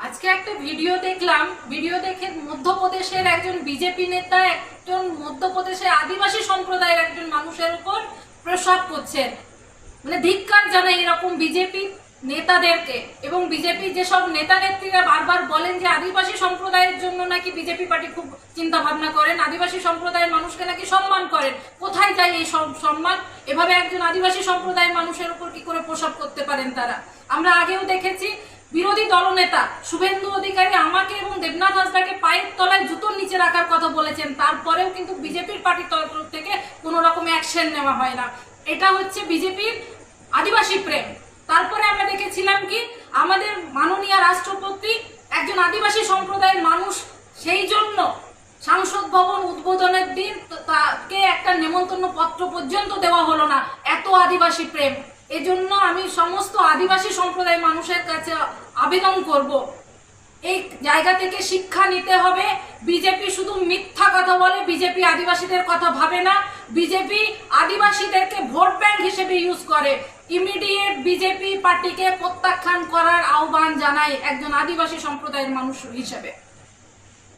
আজকে একটা ভিডিও দেখলাম। ভিডিও দেখে মধ্যপ্রদেশের একজন বিজেপি নেতা একজন মধ্যপ্রদেশের আদিবাসী সম্প্রদায়ের একজন মানুষের উপর প্রসাব করছেন। মানে ধিক্কার জানাই এরকম বিজেপি নেতাদেরকে। এবং বিজেপি যেসব নেতা নেত্রীরা বারবার বলেন যে আদিবাসী সম্প্রদায়ের জন্য নাকি বিজেপি পার্টি খুব চিন্তা ভাবনা করেন, আদিবাসী সম্প্রদায়ের মানুষকে নাকি সম্মান করেন, কোথায় যায় এই সম্মান? এভাবে একজন আদিবাসী সম্প্রদায়ের মানুষের উপর কি করে প্রসাব করতে পারেন তারা? আমরা আগেও দেখেছি বিরোধী দলনেতা শুভেন্দু অধিকারী আমাকে এবং দেবনাথ হাসদাকে পায়ের তলায় জুতোর নিচে রাখার কথা বলেছেন, তারপরেও কিন্তু বিজেপির পার্টির তরফ থেকে কোনো রকম অ্যাকশন নেওয়া হয় না। এটা হচ্ছে বিজেপির আদিবাসী প্রেম। তারপরে আমরা দেখেছিলাম কি আমাদের মাননীয় রাষ্ট্রপতি একজন আদিবাসী সম্প্রদায়ের মানুষ, সেই জন্য সংসদ ভবন উদ্বোধনের দিন তাকে একটা নেমন্তন্ন পত্র পর্যন্ত দেওয়া হলো না। এত আদিবাসী প্রেম। এজন্য আমি সমস্ত আদিবাসী সম্প্রদায়ের মানুষের কাছে আবেদন করব, এই জায়গা থেকে শিক্ষা নিতে হবে। বিজেপি শুধু মিথ্যা কথা বলে, বিজেপি আদিবাসীদের কথা ভাবে না, বিজেপি আদিবাসীদেরকে ভোট ব্যাংক হিসেবে ইউজ করে। ইমিডিয়েট বিজেপি পার্টিকে প্রত্যাখ্যান করার আহ্বান জানাই একজন আদিবাসী সম্প্রদায়ের মানুষ হিসেবে।